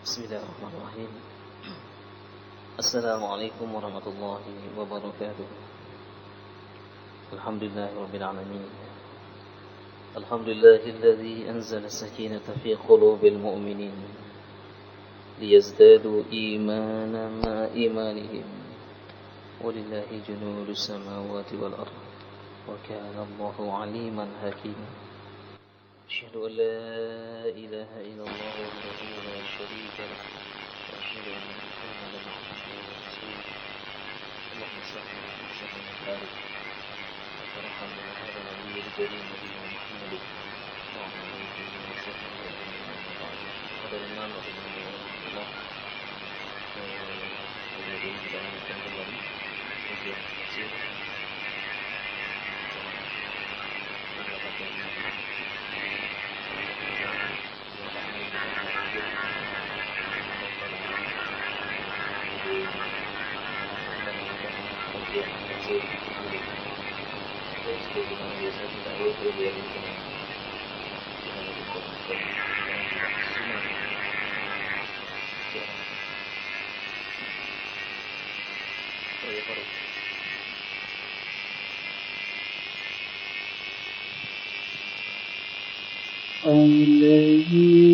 Bismillahirrahmanirrahim. Assalamualaikum warahmatullahi wabarakatuh. Alhamdulillahirabbil alamin. Alhamdulillahilladzi anzala as-sakinata fi qulubil mu'minin liyazdadu imanan ma imanihim. Walillahi junudus samawati wal ardh. Wa kana Allahu 'aliman hakima. أشهد أن لا إله إلا الله وحده لا شريك له وأشهد أن محمدا عبده ورسوله اللهم صل وسلم وبارك وترحم على هذا النبي الكريم نبينا محمد وعلى آله وصحبه أجمعين وبعد قال الإمام رحمه الله الذي لا يمكن الله وجه كثير الله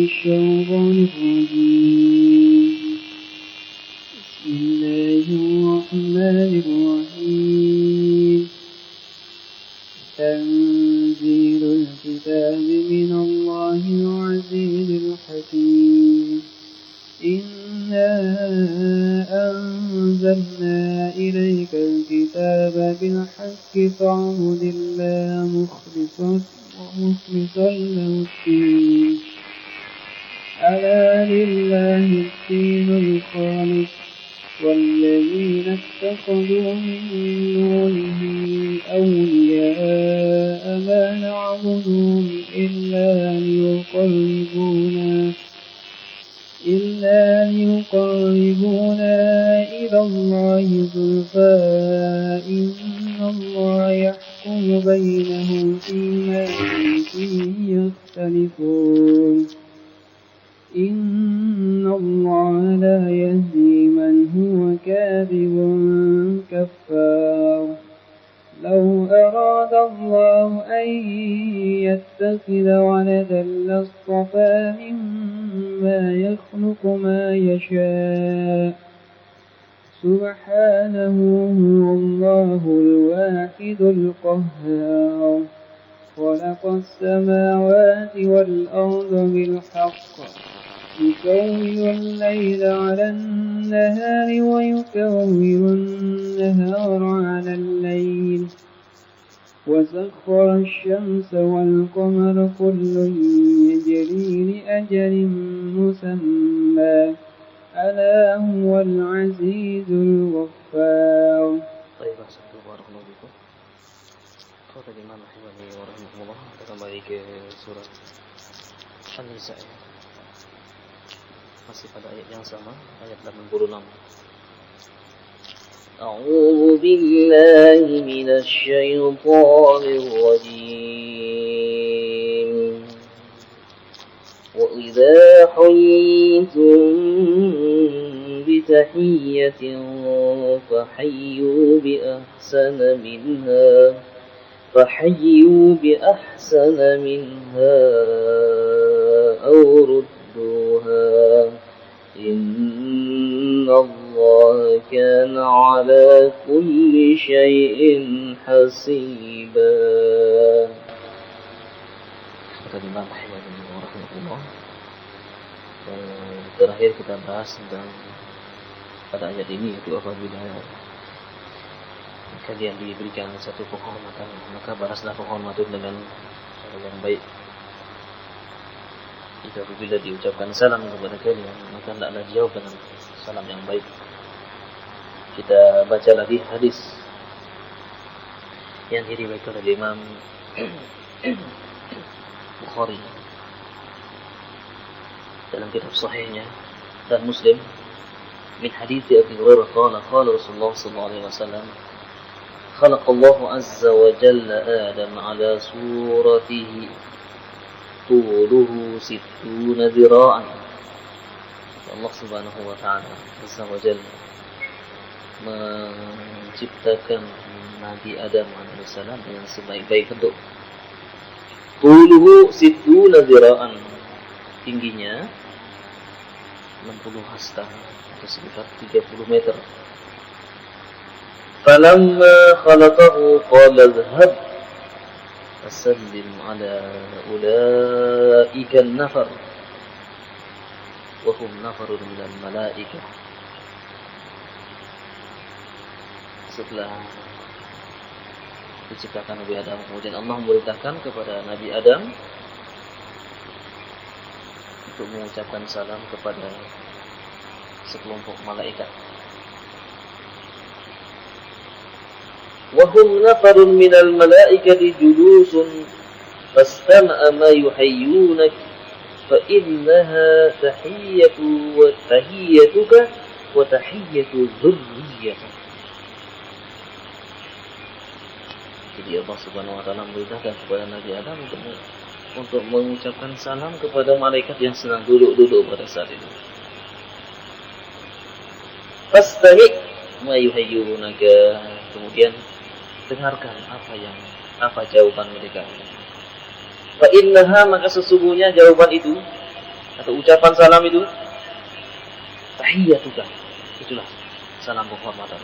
الشيطان الرجيم بسم الله الرحمن الرحيم تنزيل الكتاب من الله العزيز الحكيم إنا أنزلنا إليك الكتاب بالحق فاعبد الله مخلصا له الدين ألا لله الدين الخالص والذين اتخذوا من دونه أولياء ما نعبدهم إلا ليقربونا إلى الله زلفى إن الله يحكم بينهم فيما فيه يختلفون إن الله لا يهدي من هو كاذب كفار لو أراد الله أن يتخذ ولدا لاصطفى مما يخلق ما يشاء سبحانه هو الله الواحد القهار خلق السماوات والأرض بالحق يكور الليل على النهار ويكور النهار على الليل وسخر الشمس والقمر كل يجري لأجل مسمى ألا هو العزيز الغفار. Baik, barakallahu fikum. Qala Imam Ahmad rahimahullah, kita kembali ke surat An-Nisa. Masih pada ayat yang sama, ayat 86. A'udzu billahi minasy syaithanir rajim. Wa idza hayyitum bi tahiyyatin fahayyu bi ahsana minha aw rudduha inna Allah kana ala kulli syai'in hasiba. Kata Imam Ahmad rahimahullah. Terakhir kita bahas tentang pada ayat ini, yaitu apabila kalian diberikan satu penghormatan, maka balaslah penghormatan dengan cara yang baik. Jika apabila diucapkan salam kepada kalian, maka hendaklah jawab dengan salam yang baik. Kita baca lagi hadis yang diriwayatkan oleh Imam Bukhari dalam kitab sahihnya dan Muslim min hadits Abi Hurairah qala Rasulullah sallallahu alaihi wasallam خلق الله عز وجل آدم على صورته طوله 60 ذراعا Allah Subhanahu wa taala Azza wa Jalla menciptakan Nabi Adam alaihissalam dengan sebaik-baik bentuk. Tuluhu situna zira'an, tingginya 60 hasta atau sekitar 30 meter. Falamma khalaqahu qala dhhab fasallim ala ulaika an-nafar wa hum nafarun minal malaikah. Setelah diciptakan Nabi Adam, kemudian Allah memerintahkan kepada Nabi Adam untuk mengucapkan salam kepada sekelompok malaikat. Wa hum nafarun minal malaikati julusun fastama'a ma yuhayyunak fa innaha tahiyyatu wa tahiyyatuka wa tahiyyatu dzurriyyatik. Jadi Allah Subhanahu wa taala memerintahkan kepada Nabi Adam untuk mengucapkan salam kepada malaikat yang sedang duduk pada saat itu. Fastami' ma yuhayyunaka, kemudian dengarkan apa jawaban mereka. Fa innaha, maka sesungguhnya jawaban itu atau ucapan salam itu tahiyyatuka, itulah salam penghormatan.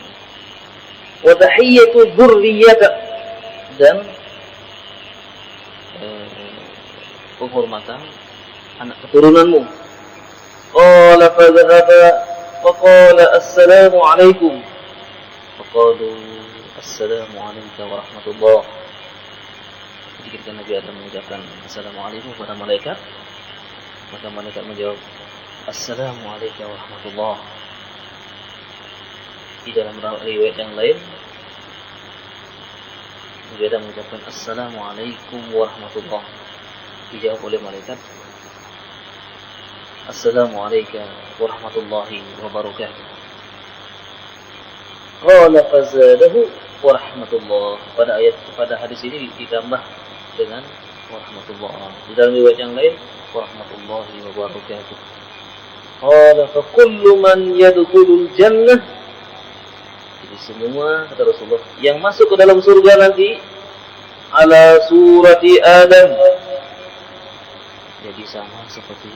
Wa tahiyyatu dzurriyyatik, dan penghormatan anak keturunanmu. Qala fadhhaba faqala assalamu alaikum faqalu assalamu alayka wa rahmatullah. Ketika Nabi Adam mengucapkan assalamu alaikum kepada malaikat, maka malaikat menjawab assalamu alayka wa rahmatullah. Di dalam riwayat yang lain Nabi Adam mengucapkan assalamualaikum warahmatullah, dijawab oleh malaikat assalamualaikum warahmatullahi wabarakatuh. Qala fazadahu warahmatullah. Pada hadis ini ditambah dengan warahmatullah. Di dalam riwayat yang lain warahmatullahi wabarakatuh. Qala fa kullu man yadkhulul jannah, jadi semua, kata Rasulullah, yang masuk ke dalam surga nanti ala surati Adam, jadi sama seperti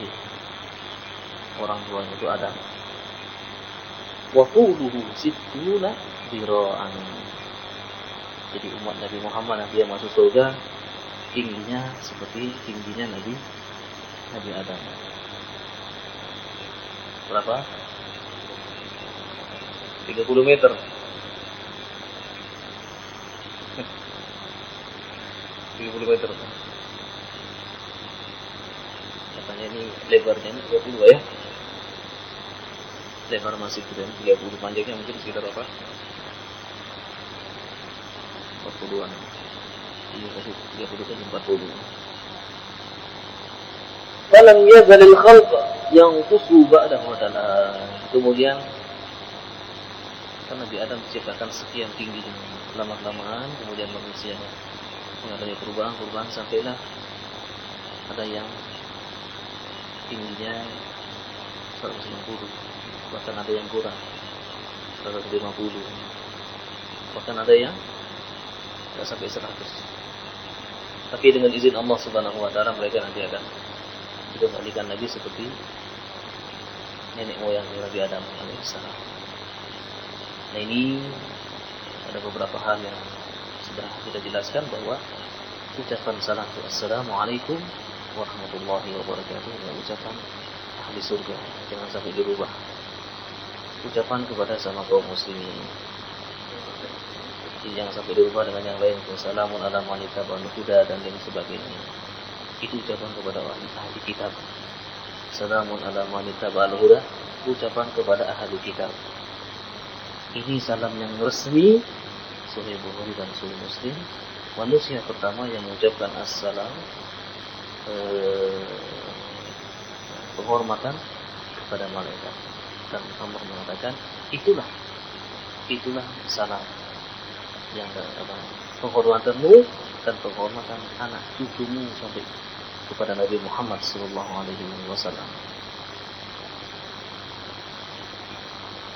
orang tuanya itu Adam. Wa quluhu sittuna dira'an, jadi umat Nabi Muhammad nanti yang masuk surga tingginya seperti tingginya Nabi Adam. Berapa? 30 meter. 30 meter. Katanya ini lebarnya 30 ya. Lebar masih 30, panjangnya mungkin sekitar apa? 40-an. Ini kasih 30 kan 40. Falam yazalil khalq yanqusu ba'da wadala. Kemudian kan Nabi Adam diciptakan sekian tinggi, lama-lamaan kemudian manusia mengalami perubahan sampailah ada yang tingginya 190, bahkan ada yang kurang 150, bahkan ada yang tidak sampai 100. Tapi dengan izin Allah Subhanahu wa taala mereka nanti akan dikembalikan lagi seperti nenek moyang Nabi Adam alaihissalam. Nah, ini ada beberapa hal yang sudah kita jelaskan bahwa ucapan salam assalamualaikum warahmatullahi wabarakatuh adalah ucapan ahli surga, jangan sampai dirubah. Ucapan kepada sama kaum muslimin jangan sampai dirubah dengan yang lain, assalamun ala man ittaba'al huda dan lain sebagainya. Itu ucapan kepada ahli kitab. Assalamun ala man ittaba'al huda, ucapan kepada ahli kitab. Ini salam yang resmi, Sahih Bukhari dan Sahih Muslim. Manusia pertama yang mengucapkan assalam, penghormatan kepada malaikat. Dan Allah mengatakan itulah salam yang penghormatanmu dan penghormatan anak cucumu sampai kepada Nabi Muhammad sallallahu alaihi wasallam.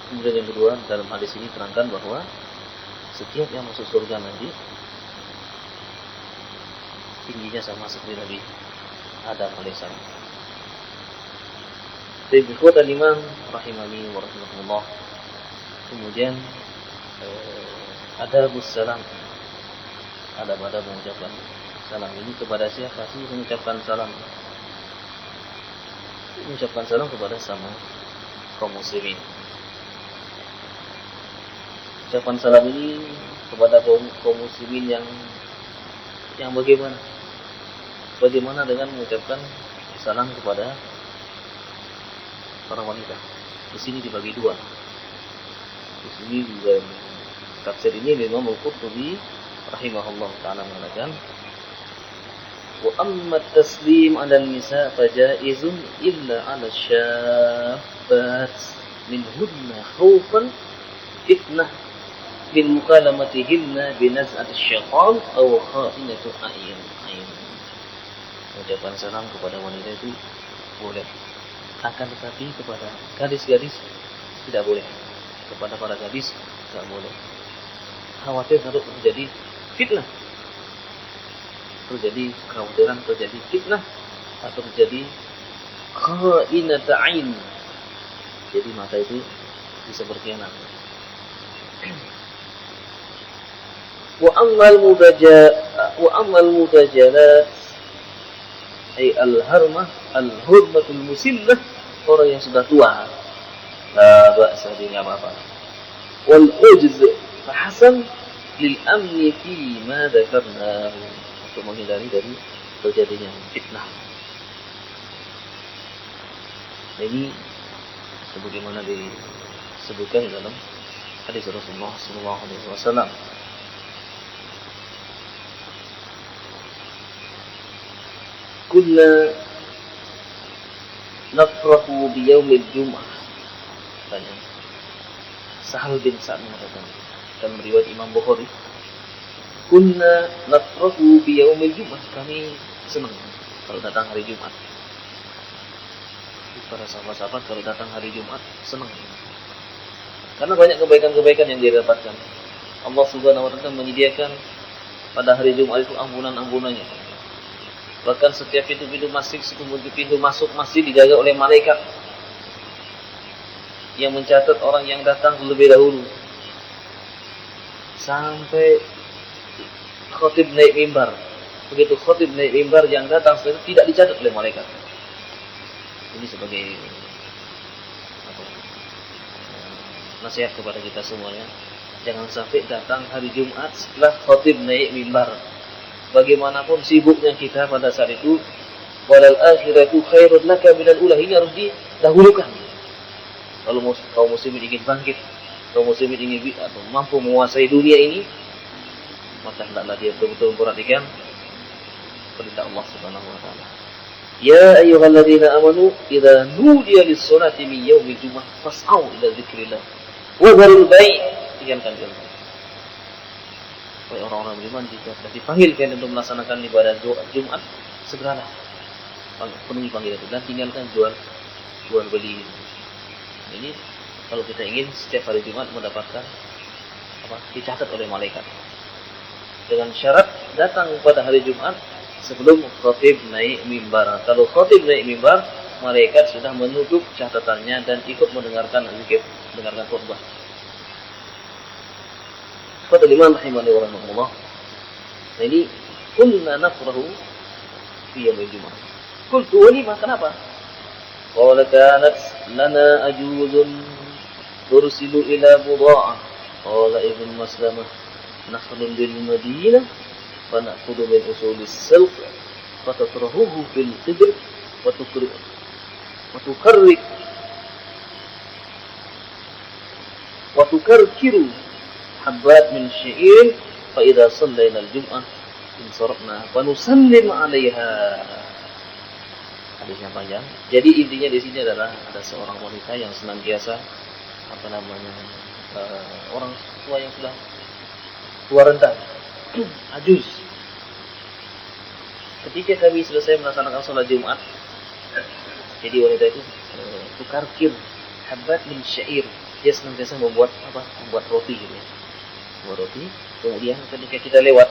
Kemudian yang kedua, dalam hadis ini terangkan bahwa setiap yang masuk surga nanti tingginya sama seperti Nabi Adam alaihissalam. Dari kota Imam rahimani wa rahimahullah. Kemudian adabus salam. Adab-adab mengucapkan salam ini kepada siapa sih mengucapkan salam? Mengucapkan salam kepada sama kaum muslimin. Ucapan salam ini kepada kaum muslimin yang bagaimana? Bagaimana dengan mengucapkan salam kepada para wanita? Di sini dibagi dua. Di sini juga tafsir ini Imam Al-Qurtubi rahimahullah taala mengatakan, wa amma at-taslim 'ala an-nisa fajaizun illa 'ala asy-syabbat minhunna khawfan fitnah min mukalamatihinna binaz'ati asy-syaitan aw kha'inatu a'yun. Ucapan salam kepada wanita itu boleh, akan tetapi kepada gadis-gadis tidak boleh. Kepada para gadis tidak boleh. Khawatir kalau terjadi fitnah, terjadi kekhawatiran terjadi fitnah atau terjadi kha'inatu a'yun. Jadi mata itu bisa berkhianat. Wa ammal mutajalat ay al-hurmatul musillah, orang yang sudah tua, la ba'sa dengan apa-apa. Wal ujz fahasan lil amni fi ma dzakarnahu, untuk menghindari dari terjadinya fitnah. Ini sebagaimana disebutkan dalam hadis Rasulullah sallallahu alaihi wasallam. Kunna nafrahu bi yaumil jum'ah. Tanya Sahal bin Sa'ad mengatakan dalam riwayat Imam Bukhari, kunna nafrahu bi yaumil jum'ah, kami senang kalau datang hari Jumat. Para sahabat-sahabat kalau datang hari Jumat senang, karena banyak kebaikan-kebaikan yang didapatkan. Allah Subhanahu wa taala menyediakan pada hari Jumat itu ampunan-ampunannya. Bahkan setiap pintu-pintu masuk masjid dijaga oleh malaikat yang mencatat orang yang datang lebih dahulu. Sampai khatib naik mimbar. Begitu khatib naik mimbar, yang datang tidak dicatat oleh malaikat. Ini sebagai nasihat kepada kita semuanya. Jangan sampai datang hari Jumat setelah khatib naik mimbar. Bagaimanapun sibuknya kita pada saat itu, walal akhiratu khairun laka minal ula, ini harus didahulukan. Kalau kaum muslimin ingin bangkit, kaum muslimin ingin atau mampu menguasai dunia ini, maka hendaklah dia betul-betul memperhatikan perintah Allah Subhanahu wa taala. Ya ayyuhalladzina amanu idza nudiya lis-salati min yaumil jumu'ah fas'au ila dzikrillah wa dzarul bai', tinggalkan jual. Oleh orang-orang beriman, jika sudah dipanggil kalian untuk melaksanakan ibadah Jumat, segeralah penuhi panggilan itu dan tinggalkan jual beli. Ini kalau kita ingin setiap hari Jumat mendapatkan dicatat oleh malaikat. Dengan syarat datang pada hari Jumat sebelum khatib naik mimbar. Kalau khatib naik mimbar, malaikat sudah menutup catatannya dan ikut mendengarkan zikir, mendengarkan khutbah. Kata Imam rahimahullah wa rahimahullah. Nah ini kunna nafrahu fi yaumil jumu'ah. Qultu wa lima, kenapa? Qala kanat lana ajuzun tursilu ila buda'ah. Qala Ibn Maslamah, nakhlun bil Madinah wa na'khudhu min usulis salq wa tatrahuhu fil qidr wa tukarkiru habbat min syi'ir fa idza sallayna al-jum'ah insarafna wa nusallim 'alaiha. Hadis yang panjang. Jadi intinya di sini adalah ada seorang wanita yang senantiasa orang tua yang sudah tua renta, ajuz. Ketika kami selesai melaksanakan sholat Jumat, jadi wanita itu tukarkir habbat min syair, dia senantiasa membuat roti gitu ya. Membuat roti, kemudian ketika kita lewat,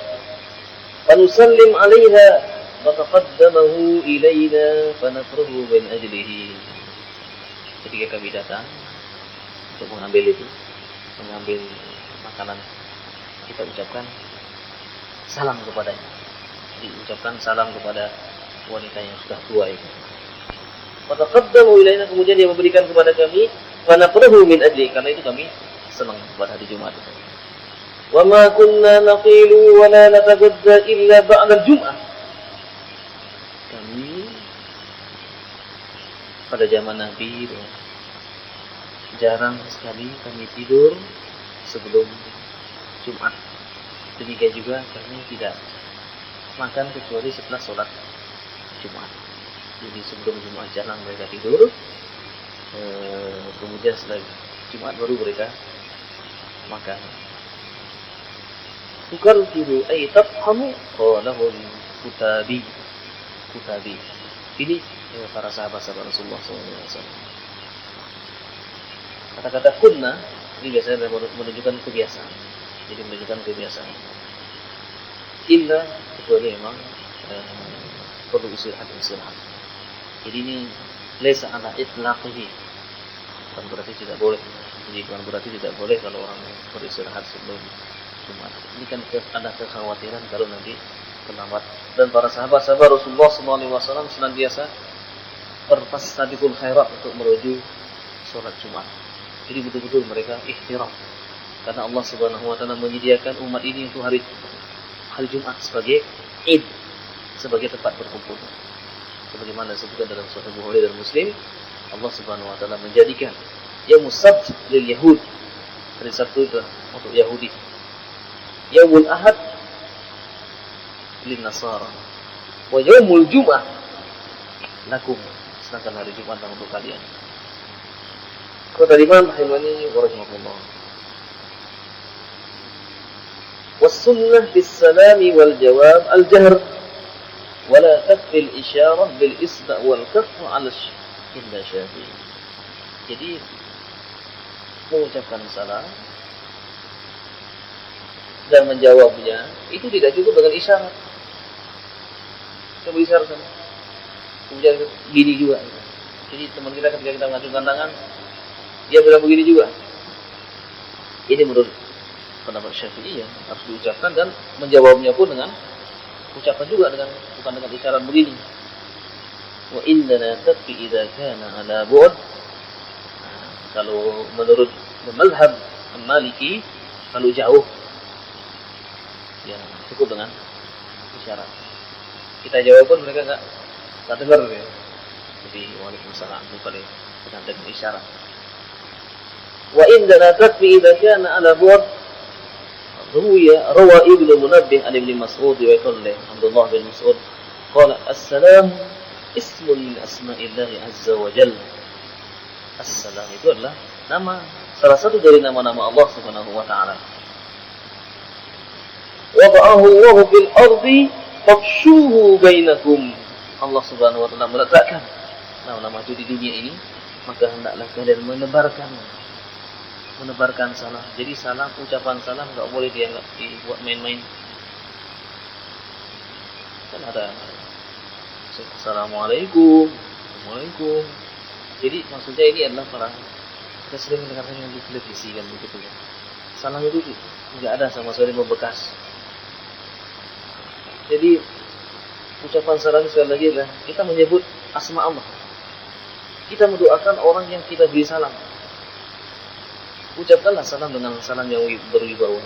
fanusallim 'alaiha fataqaddamahu ilaina fanafruhu min ajlihi. Ketika kami datang untuk mengambil makanan, kita ucapkan salam kepadanya. Jadi ucapkan salam kepada wanita yang sudah tua itu. Fataqaddamu ilaina, kemudian dia memberikan kepada kami, fanafruhu min ajli, karena itu kami senang pada hari Jumat itu. Wa ma kunna naqilu wa la natagadda illa ba'da al-jum'ah. Kami pada zaman Nabi itu jarang sekali kami tidur sebelum Jumat. Demikian juga kami tidak makan kecuali setelah sholat Jumat. Jadi sebelum Jumat jarang mereka tidur. Kemudian setelah Jumat baru mereka makan. Tukarriru ay tafhamu qalahu kutabi. Ini para sahabat-sahabat Rasulullah SAW. Kata-kata kunna ini biasanya menunjukkan kebiasaan. Jadi menunjukkan kebiasaan. Illa kecuali memang perlu istirahat. Jadi ini laisa ala itlaqihi. Bukan berarti tidak boleh. Jadi bukan berarti tidak boleh kalau orang beristirahat sebelum Jumat. Ini kan ada kekhawatiran kalau nanti terlambat. Dan para sahabat-sahabat Rasulullah SAW senantiasa berfastabiqul khairat untuk menuju sholat Jumat. Jadi betul-betul mereka ihtiram. Karena Allah Subhanahu wa taala menyediakan umat ini untuk hari Jumat sebagai Id, sebagai tempat berkumpul. Sebagaimana disebutkan dalam Sahih Bukhari dan Muslim, Allah Subhanahu wa taala menjadikan Yaumus Sabt lil Yahud, hari Sabtu itu untuk Yahudi. Yaumul Ahad lin Nasara. Wa yaumul Jum'ah lakum. Sedangkan hari Jumat untuk kalian. Kata Imam Rahimani warahmatullah. Was-sunnah bis-salami wal-jawab al-jahr wa la takfi al-isharah bil-isba' wal-kaff 'ala illa Syafi'i. Jadi mengucapkan salam dan menjawabnya itu tidak cukup dengan isyarat. Coba isyarat sama. Kemudian gini juga. Jadi teman kita ketika kita mengacungkan tangan, dia bilang begini juga. Ini menurut pendapat Syafi'i ya, harus diucapkan dan menjawabnya pun dengan ucapan juga bukan dengan isyarat begini. Wa indana takfi idza kana ala bu'd. Kalau menurut mazhab Maliki, kalau jauh ya cukup dengan isyarat. Kita jawab pun mereka enggak dengar ya. Jadi waalaikumsalam bukan dengan isyarat. Wa indana takfi idza kana ala bu'd. روى ابن منبه عن ابن مسعود ويقول له عبد الله بن مسعود قال السلام اسم من اسماء الله عز وجل. Assalam itu adalah salah satu dari nama-nama Allah Subhanahu wa taala. Wada'ahu Allahu fil ardi fafshuhu bainakum. Allah Subhanahu wa taala meletakkan nama-nama itu di dunia ini, maka hendaklah kalian menebarkan salam. Jadi salam, ucapan salam enggak boleh dibuat main-main. Kan ada Assalamualaikum, Waalaikumsalam. Jadi maksudnya ini adalah kita sering mendengarkan yang di televisi kan begitu ya. Salam itu enggak ada sama sekali membekas. Jadi ucapan salam sekali lagi adalah kita menyebut asma Allah. Kita mendoakan orang yang kita beri salam. Ucapkanlah salam dengan salam yang berwibawa.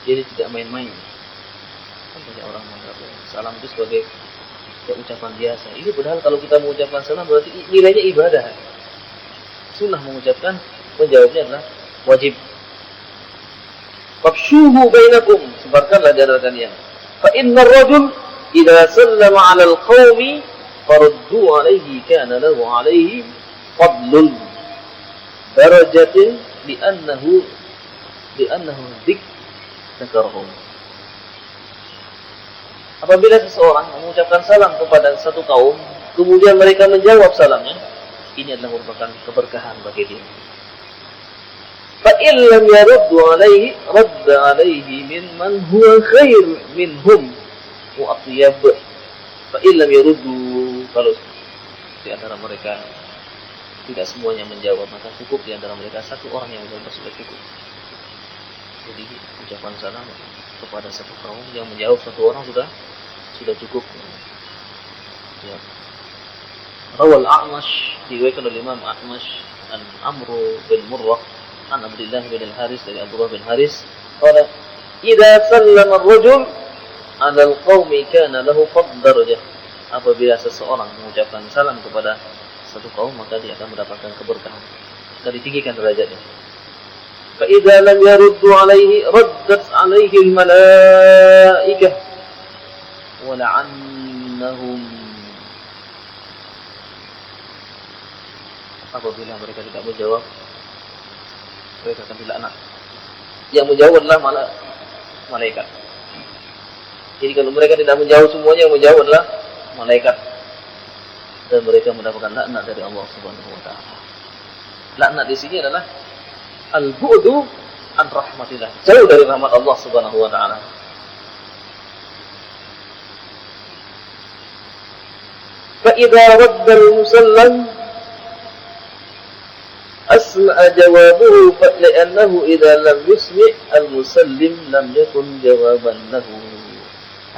Jadi tidak main-main. Kan banyak orang menganggap salam itu sebagai ucapan biasa. Ini padahal kalau kita mengucapkan salam berarti nilainya ibadah. Sunnah mengucapkan, menjawabnya adalah wajib. Fafshuhu bainakum, sebarkanlah di antara kalian. Fa innar rajul idza sallama 'ala al-qaumi faruddu 'alaihi kana lahu 'alaihi fadlun darajatin li'annahu dzikrahum. Apabila seseorang mengucapkan salam kepada satu kaum, kemudian mereka menjawab salamnya, ini adalah merupakan keberkahan bagi dia. فإن لم يردوا عليه رد عليه ممن هو خير منهم وأطيب. فإن لم يردوا, kalau di antara mereka tidak semuanya menjawab, maka cukup di antara mereka satu orang yang menjawab sudah cukup. Jadi ucapan salam kepada satu kaum yang menjawab satu orang sudah cukup. Ya. Rawal A'mash, diriwayatkan oleh Imam A'mash an Amr bin Murrah an Abdullah bin Al-Haris dari Abdullah bin Haris, qala idza sallama ar-rajul 'ala al-qaumi kana lahu fadl darajah. Apabila seseorang mengucapkan salam kepada satu kaum, maka dia akan mendapatkan keberkahan, akan ditinggikan derajatnya. Fa idza lam yaruddu 'alaihi raddat 'alaihi al-malaikah wa la'annahum. Apabila mereka tidak menjawab, mereka akan dilaknat. Yang menjawab adalah malaikat. Jadi kalau mereka tidak menjawab semuanya, yang menjawab adalah malaikat, dan mereka mendapatkan laknat dari Allah Subhanahu wa taala. Laknat di sini adalah al-bu'du an rahmatillah, jauh dari rahmat Allah Subhanahu wa taala. Fa idza radda al-musallam أسمع جوابه لأنه إذا لم يسمع المسلم لم يكن جوابا له.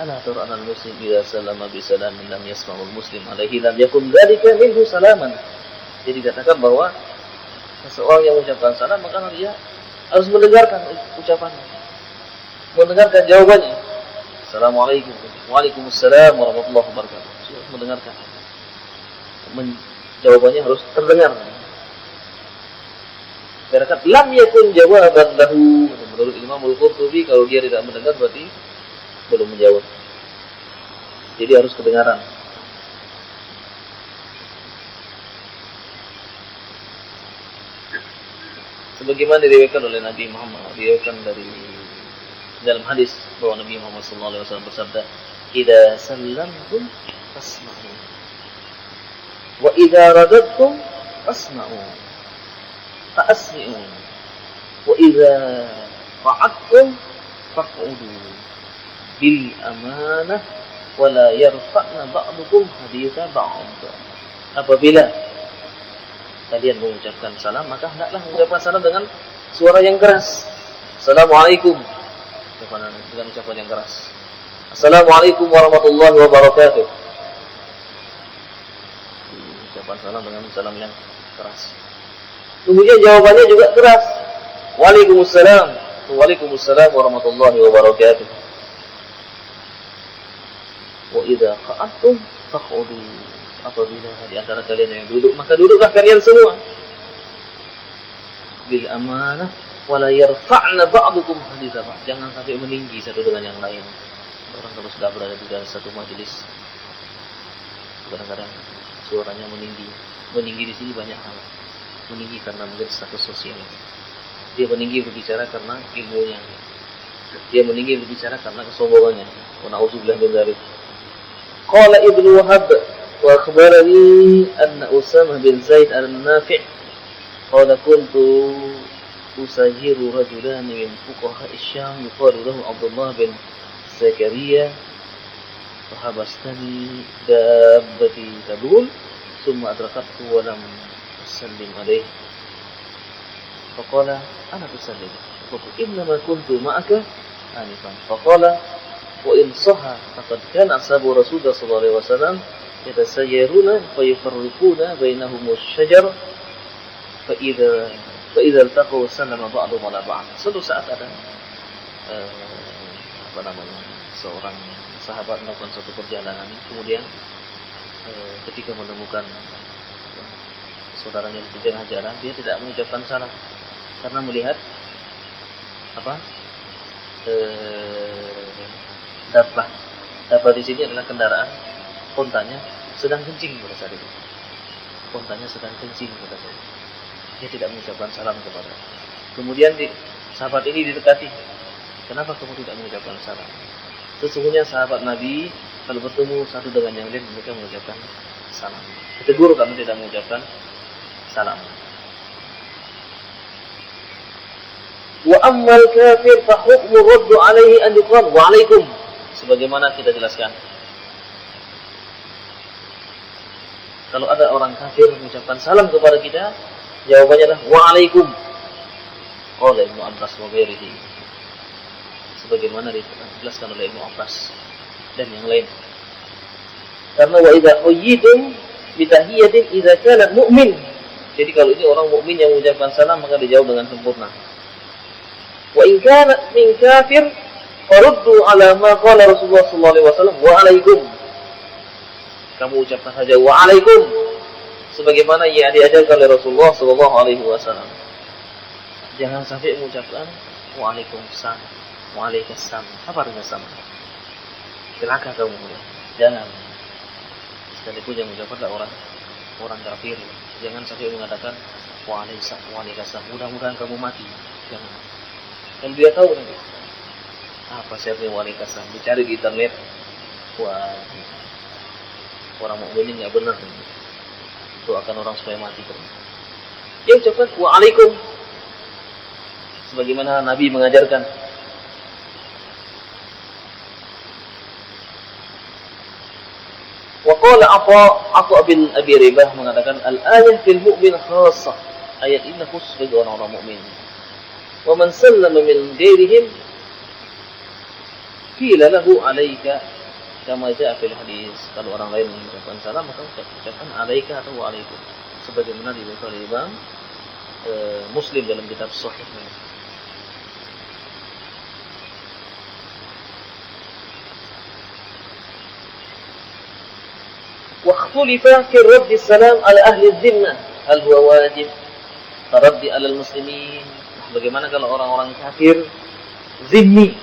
ألا ترى أن المسلم إذا سلم بسلام لم يسمع المسلم عليه لم يكن ذلك منه سلاما. Jadi dikatakan bahwa seseorang yang mengucapkan salam, maka dia harus mendengarkan ucapannya, mendengarkan jawabannya. Assalamualaikum, waalaikumsalam warahmatullahi wabarakatuh. Mendengarkan, jawabannya harus terdengar. Berkata lam yakun jawaban lahu. Menurut Imam Al-Qurtubi, kalau dia tidak mendengar berarti belum menjawab. Jadi harus kedengaran. Sebagaimana diriwayatkan oleh Nabi Muhammad, diriwayatkan dari dalam hadis bahwa Nabi Muhammad SAW bersabda, "Idza sallamtum fasma'u, wa idza radadtum fasma'u." فأسمعوا وإذا قعدتم فاقعدوا بالأمانة ولا يرفعن بعضكم حديث بعض. Apabila kalian mengucapkan salam, maka hendaklah mengucapkan salam dengan suara yang keras. Assalamualaikum, dengan ucapan yang keras. Assalamualaikum warahmatullahi wabarakatuh. Ucapan salam dengan salam yang keras. Kemudian jawabannya juga keras. Waalaikumsalam. Waalaikumsalam warahmatullahi wabarakatuh. Wa idza qa'adtum faq'udu. Apabila di antara kalian yang duduk, maka duduklah kalian semua. Bil amanah wa la yarfa'na ba'dukum haditha. Jangan sampai meninggi satu dengan yang lain. Orang kalau sudah berada di dalam satu majelis, kadang-kadang suaranya meninggi. Meninggi di sini banyak hal. Meninggi karena mungkin status sosial. Dia meninggi berbicara karena ilmunya. Dia meninggi berbicara karena kesombongannya. Wa na'udzubillah min dzalik. Qala Ibnu Wahab wa akhbarani anna Usamah bin Zaid al-Nafi' qala kuntu usajiru rajulan min fuqaha asy-Syam yuqalu lahu Abdullah bin Zakaria fahabastani dabbati tabul thumma adrakathu wa lam sallim alaih. Faqala ana tusallim. Qultu innama kuntu ma'aka anifan. Faqala wa in sahha faqad kana ashabu Rasulullah sallallahu alaihi wasallam yatasayyaruna fa yufarriquna bainahum asy-syajar fa idza iltaqu sallama ba'dhum ala ba'd. Suatu saat ada seorang sahabat melakukan suatu perjalanan, kemudian ketika menemukan saudaranya di tengah jalan, dia tidak mengucapkan salam karena melihat dabbah di sini adalah kendaraan, ontanya sedang kencing pada saat itu. Ontanya sedang kencing pada saat itu. Dia tidak mengucapkan salam kepada. Kemudian sahabat ini didekati. Kenapa kamu tidak mengucapkan salam? Sesungguhnya sahabat Nabi kalau bertemu satu dengan yang lain mereka mengucapkan salam. Ditegur kamu tidak mengucapkan salam. Wa ammal kafir fa hukmu raddu alaihi an yuqal wa alaikum. Sebagaimana kita jelaskan. Kalau ada orang kafir mengucapkan salam kepada kita, jawabannya adalah wa alaikum. Qala Ibnu Abbas wa ghairihi. Sebagaimana dijelaskan oleh Ibnu Abbas dan yang lain. Karena wa idza uyidum bi tahiyatin idza kana mu'min. Jadi kalau ini orang mukmin yang mengucapkan salam maka dijawab dengan sempurna. Wa in kana min kafir faruddu ala ma qala Rasulullah sallallahu alaihi wasallam wa alaikum. Kamu ucapkan saja wa alaikum sebagaimana yang diajarkan oleh Rasulullah sallallahu alaihi wasallam. Jangan sampai mengucapkan wa alaikumussalam, wa alaikassalam. Apa artinya sama? Celaka kamu. Jangan. Sekalipun yang mengucapkan orang kafir, jangan sampai mengatakan wa alaikassalam. Mudah-mudahan kamu mati. Jangan. Kalau dia tahu nanti apa siapnya wa alaikassalam, dicari di internet. Wah, orang mukmin enggak benar. Itu akan orang supaya mati. Dia ucapkan wa alaikum sebagaimana Nabi mengajarkan. Wa qala Atha bin Abi Ribah mengatakan al-ayah fil mu'min khassah. Ayat ini khusus bagi orang-orang mukmin. Wa man sallama min ghairihim qila lahu alayka kama jaa fil hadis. Kalau orang lain mengucapkan salam maka ucapkan alayka atau wa alaikum sebagaimana diriwayatkan oleh Imam Muslim dalam kitab Sahihnya. واختلف في رد السلام على أهل الذمة هل هو واجب الرد على المسلمين. Bagaimana kalau orang-orang kafir zimmi,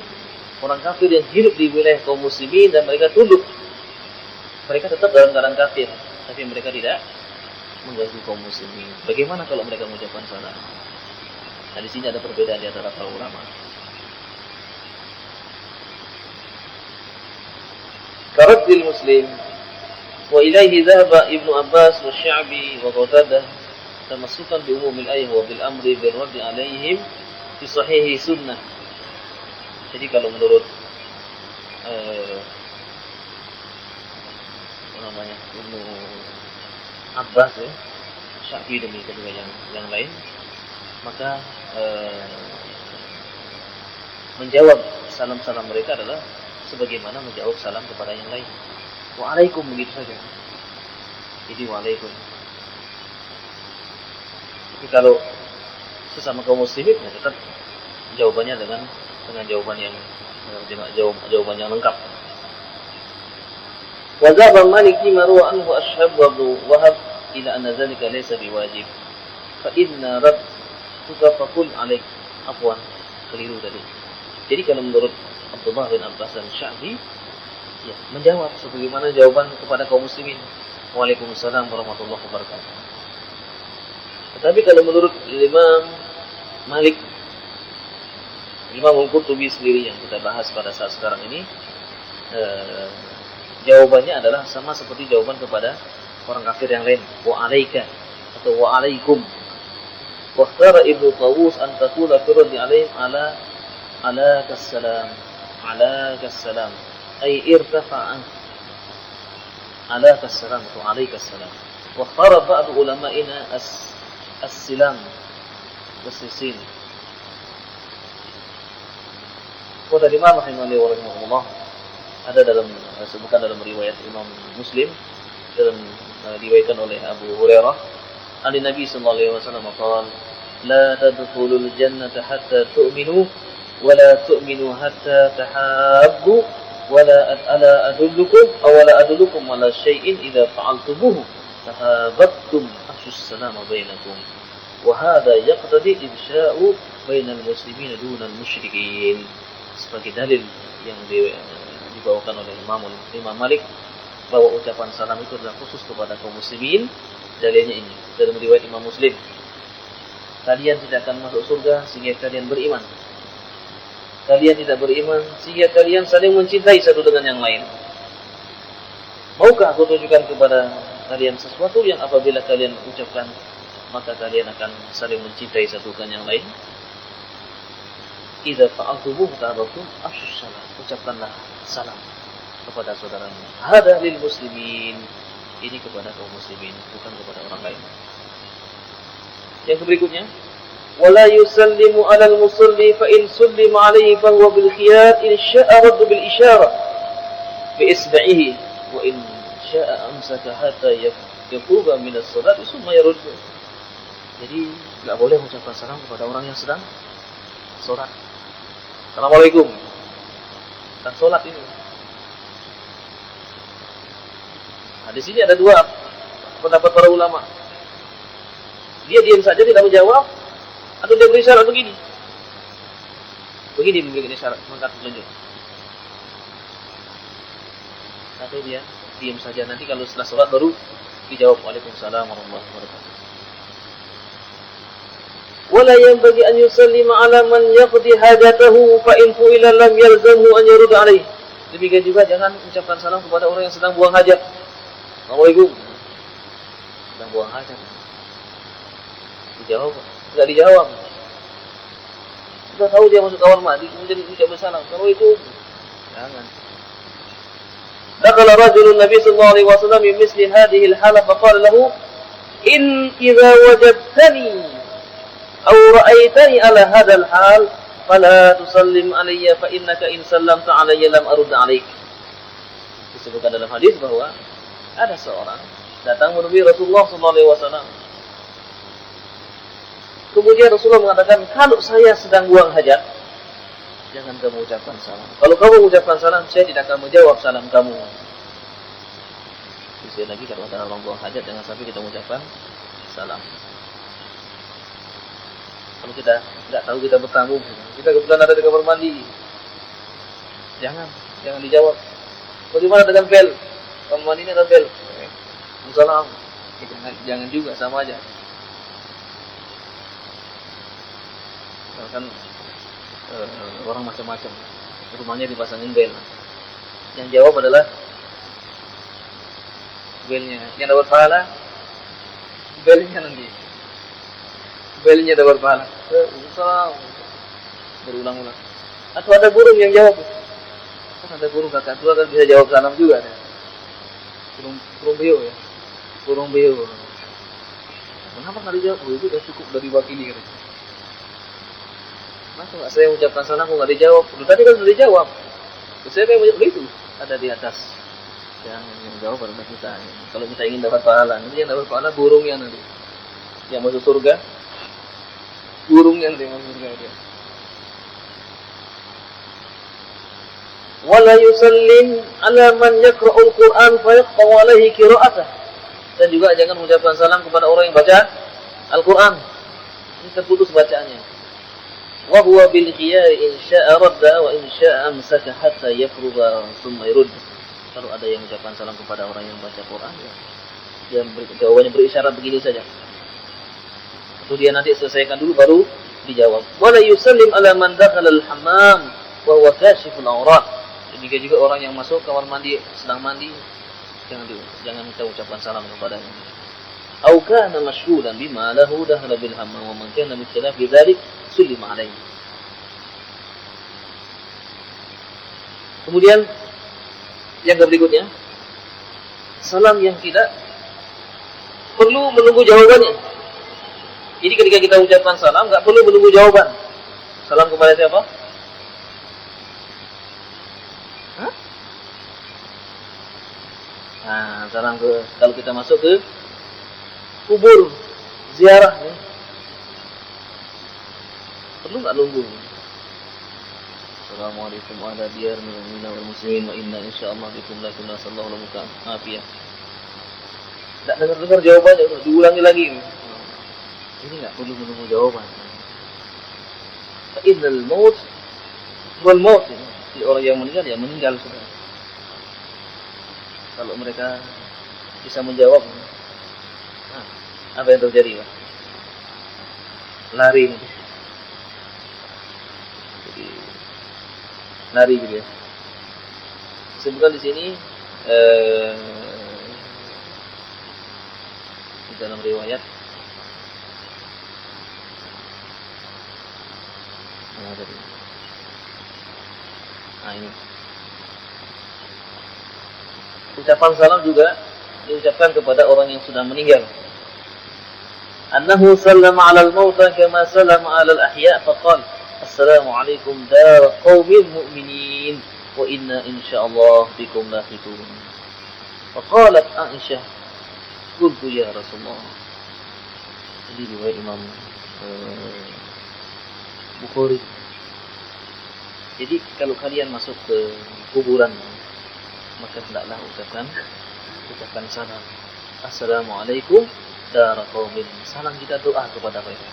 orang kafir yang hidup di wilayah kaum muslimin dan mereka tunduk, mereka tetap dalam keadaan kafir tapi mereka tidak mengganggu kaum muslimin. Bagaimana kalau mereka mengucapkan salam? Nah, di sini ada perbedaan di antara para ulama. Karaddil muslim وإليه ذهب ابن عباس والشعبي وقتادة تمسكا بعموم الآية وبالأمر بالرد عليهم في صحيح سنة. Jadi kalau menurut Ibnu Abbas ya, Syafi'i demikian juga yang lain, maka menjawab salam-salam mereka adalah sebagaimana menjawab salam kepada yang lain. Waalaikum begitu saja. Jadi waalaikum. Tapi kalau sesama kaum muslimin ya tetap jawabannya dengan jawaban yang jawaban yang lengkap. Wa dzaba Maliki marwa anhu Ashhab wa Abu Wahab ila anna dzalika laysa biwajib. Fa inna rabbuka faqul alaik. Afwan, keliru tadi. Jadi kalau menurut Abdullah bin Abbas dan Syafi'i ya, menjawab sebagaimana jawaban kepada kaum muslimin. Waalaikumsalam warahmatullahi wabarakatuh. Tetapi kalau menurut Imam Malik, Imam Al-Qurtubi sendiri yang kita bahas pada saat sekarang ini, jawabannya adalah sama seperti jawaban kepada orang kafir yang lain. Wa alaika atau wa alaikum. Wa ikhtara Ibnu Tawus an taqula turdi alaihim ala kassalam. أي ارتفع عليك السلام وعليك السلام. واختار بعض علمائنا السلام والسين. Kata Imam rahimahullah ada disebutkan dalam riwayat Imam Muslim dalam diriwayatkan oleh Abu Hurairah dari Nabi sallallahu alaihi wasallam qala la tadkhulul jannata hatta tu'minu wa la tu'minu hatta tahabbu ولا أدلكم على شيء إذا فعلتموه تحاببتم أفشوا السلام بينكم وهذا يقتضي إفشاء بين المسلمين دون المشركين. Sebagai dalil yang dibawakan oleh Imam Malik bahwa ucapan salam itu adalah khusus kepada kaum muslimin. Dalilnya ini dalam riwayat Imam Muslim. Kalian tidak akan masuk surga sehingga kalian beriman. Kalian tidak beriman sehingga kalian saling mencintai satu dengan yang lain. Maukah aku tunjukkan kepada kalian sesuatu yang apabila kalian ucapkan maka kalian akan saling mencintai satu dengan yang lain? idza fa'altumuhu tahabbtum afshus salam. Ucapkanlah salam kepada saudaramu. Hada lil muslimin. Ini kepada kaum muslimin, bukan kepada orang lain. Yang berikutnya, wala yusallimu 'alal musalli fa in sallima 'alaihi fa huwa bil khiyar in syaa'a radda bil isyarah bi isba'ihi wa in syaa'a amsaka hatta yaquba min as-salat summa yarud. Jadi enggak boleh mengucapkan salam kepada orang yang sedang salat. Assalamualaikum. Dan salat ini. Nah, di sini ada dua pendapat para ulama. Dia diam saja tidak menjawab, atau dia beri isyarat begini. Begini memberikan isyarat, mengangkat telunjuk. Atau dia diam saja, nanti kalau setelah sholat baru dijawab Waalaikumsalam warahmatullahi wabarakatuh. Wala yanbaghi an yusallima ala man yaqdi hajatahu fa in fu'ila lam yalzamhu an yurda alaih. Demikian juga jangan ucapkan salam kepada orang yang sedang buang hajat. Assalamualaikum. Sedang buang hajat. Dijawab, enggak dijawab. Sudah tahu dia masuk kamar mandi, kemudian ucap salam. Assalamualaikum. Jangan. Dakhala rajulun Nabi sallallahu alaihi wasallam min misli hadhihi al-hala fa qala lahu in idza wajadtani aw ra'aitani ala hadha al-hal fala tusallim alayya fa innaka in sallamta alayya lam arud alayk. Disebutkan dalam hadis bahwa ada seorang datang menemui Rasulullah sallallahu alaihi wasallam. Kemudian Rasulullah mengatakan, kalau saya sedang buang hajat, jangan kamu ucapkan salam. Kalau kamu ucapkan salam, saya tidak akan menjawab salam kamu. Sekali lagi, kalau ada orang buang hajat, jangan sampai kita mengucapkan salam. Kalau kita tidak tahu kita bertamu, kita kebetulan ada di kamar mandi, jangan dijawab. Bagaimana dengan bel? Kamar mandi ini ada bel. Salam. Jangan juga, sama aja. Kan orang macam-macam, rumahnya dipasangin bel. Yang jawab adalah belnya. Yang dapat pahala belnya nanti. Belnya dapat pahala. Salam berulang-ulang. Atau ada burung yang jawab. Kan ada burung kakak tua kan bisa jawab salam juga. Burung beo ya. Burung beo. Kenapa nggak dijawab? Oh, itu udah cukup dari wakili kan. Masa nggak saya ucapkan salam kok nggak dijawab? Tadi kan sudah dijawab. Saya pengen menjawab itu ada di atas. Yang jawab adalah kita. Kalau kita ingin dapat pahala, nanti yang dapat pahala burungnya nanti. Yang masuk surga, burungnya nanti yang masuk surga dia. Wala yusallim ala man yaqra'ul Qur'an fa yaqta'u alaihi qira'atah. Dan juga jangan mengucapkan salam kepada orang yang baca Al-Qur'an. Ini terputus bacaannya. Wa huwa bil khiyar in syaa'a radda wa in syaa'a amsaka hatta yafrugha thumma yurd. Kalau ada yang mengucapkan salam kepada orang yang baca Quran, ya dia jawabannya berisyarat begini saja. Atau dia nanti selesaikan dulu baru dijawab. Wala yusallim ala man dakhala al-hammam wa huwa kashiful awrat. Demikian juga orang yang masuk kamar mandi sedang mandi, jangan kita ucapkan salam kepadanya. Au kana mashhudan bima lahu dakhala bil hammam wa man kana min khilafi dzalik sulima alaihi. Kemudian yang berikutnya, salam yang tidak perlu menunggu jawabannya. Jadi ketika kita ucapkan salam, enggak perlu menunggu jawaban. Salam kepada siapa? Hah? Nah, salam kalau kita masuk ke kubur ziarah, ya. Perlu enggak nunggu? Assalamualaikum ala diyar minal muslimin wa inna insyaallah bikum lakunna sallallahu alaihi wasallam. Afiyah. Tak dengar jawabannya, diulangi lagi. Ini enggak perlu menunggu jawaban. Fa innal maut wal maut. Si orang yang meninggal ya meninggal sudah. Kalau mereka bisa menjawab, apa yang terjadi, Pak? Lari. Lari gitu ya. Disebutkan di sini di dalam riwayat tadi Nah ini. Ucapan salam juga diucapkan kepada orang yang sudah meninggal. Annahu sallama 'alal mauta kama sallama 'alal ahya faqala assalamu alaikum dar qaumil mu'minin wa inna insyaallah bikum lahiqun. Faqalat Aisyah qultu ya Rasulullah. Jadi riwayat Imam Bukhari. Jadi kalau kalian masuk ke kuburan maka hendaklah ucapkan salam. Assalamualaikum daraqaumin. Salam kita doa kepada mereka.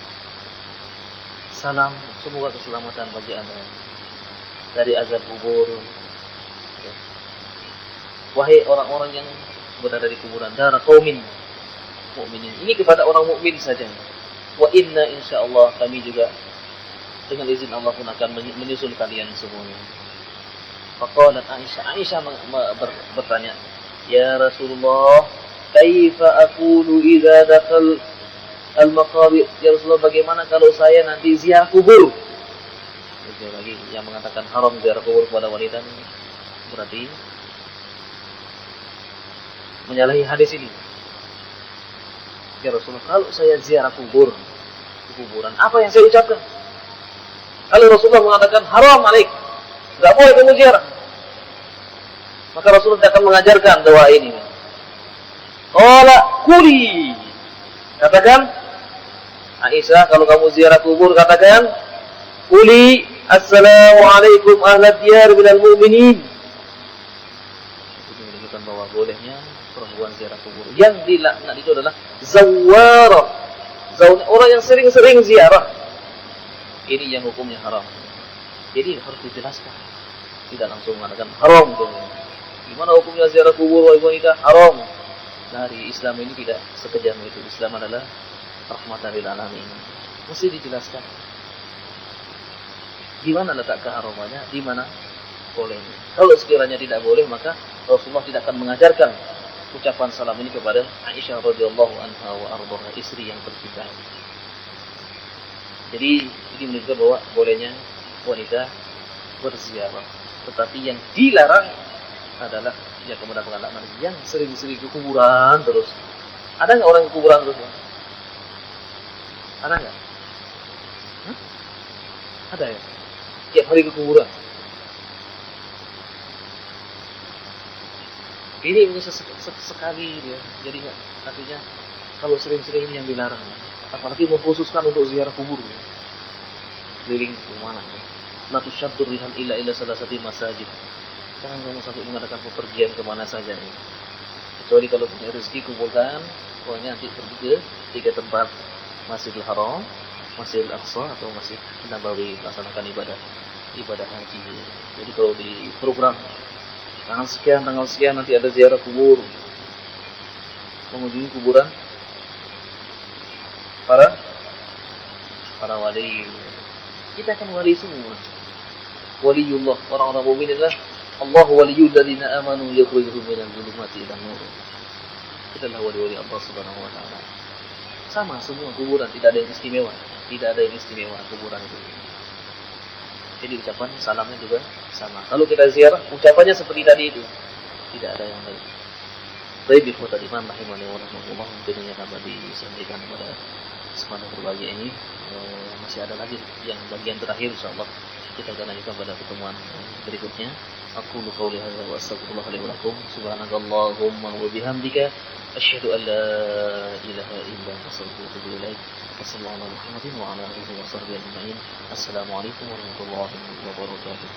Salam semoga keselamatan bagi Anda dari azab kubur. Wahai orang-orang yang berada di kuburan, daraqaumin mukminin. Ini kepada orang mukmin saja. Wa inna insyaallah kami juga dengan izin Allah pun akan menyusul kalian semuanya. Faqalat Aisyah bertanya, "Ya Rasulullah, kaifa aqulu idza dakhal al-maqabir?" Ya Rasulullah, bagaimana kalau saya nanti ziarah kubur? Sekali lagi yang mengatakan haram ziarah kubur kepada wanita berarti menyalahi hadis ini. Ya Rasulullah, kalau saya ziarah kubur, kuburan, apa yang saya ucapkan? Kalau Rasulullah mengatakan haram alaik, enggak boleh kamu ziarah, maka Rasulullah akan mengajarkan doa ini. Qala quli, katakan Aisyah, kalau kamu ziarah kubur katakan quli assalamualaikum ahlad diyar minal mu'minin. Itu menunjukkan bahwa bolehnya perempuan ziarah kubur. Yang dilaknat itu adalah zawwarah, orang yang sering-sering ziarah. Ini yang hukumnya haram. Jadi harus dijelaskan. Tidak langsung mengatakan haram. Gimana hukumnya ziarah kubur wahai wanita? Haram. Dari Islam ini tidak sekejam itu. Islam adalah rahmatan lil alamin. Mesti dijelaskan. Di mana letak keharamannya? Di mana bolehnya? Kalau sekiranya tidak boleh, maka Rasulullah tidak akan mengajarkan ucapan salam ini kepada Aisyah radhiyallahu anha wa ardhaha, istri yang tercinta. Jadi ini menunjukkan bahwa bolehnya wanita berziarah. Tetapi yang dilarang adalah yang kemudian pengalaman yang sering-sering ke kuburan terus. Ada nggak orang ke kuburan terus? Ada nggak? Ada ya? Tiap hari ke kuburan. Ini bisa sekali dia. Jadi artinya kalau sering-sering ini yang dilarang. Apalagi mengkhususkan untuk ziarah kubur. Keliling ke mana? La tusyaddur rihal illa salah satu masjid. Jangan kamu sampai mengadakan pepergian ke mana saja. Kecuali kalau punya rezeki kumpulkan, pokoknya nanti pergi ke 3 tempat. Masjidil Haram, Masjidil Aqsa atau Masjid Nabawi, laksanakan ibadah haji. Jadi kalau di program tanggal sekian nanti ada ziarah kubur, mengunjungi kuburan para wali. Kita kan wali semua. Waliullah, orang-orang mukmin adalah Allah waliyul ladzina amanu yukhrijuhum minal dhulumati ilan nur. Kita adalah wali-wali Allah Subhanahu wa taala. Sama semua kuburan, tidak ada yang istimewa. Tidak ada yang istimewa kuburan itu. Jadi ucapan salamnya juga sama. Kalau kita ziarah, ucapannya seperti tadi itu. Tidak ada yang lain. Baik, ikhwatal iman rahimani wa rahmatullah, mungkin yang dapat disampaikan pada kesempatan berbahagia ini. Masih ada lagi yang bagian terakhir, insyaallah kita akan lanjutkan pada pertemuan berikutnya. Aku qouli hadza wa astaghfirullah li wa lakum. Subhanakallahumma wa bihamdika asyhadu an la ilaha illa anta astaghfiruka wa atubu ilaik. Wassalamu ala Muhammadin wa ala alihi wa sahbihi ajma'in. Assalamualaikum warahmatullahi wabarakatuh.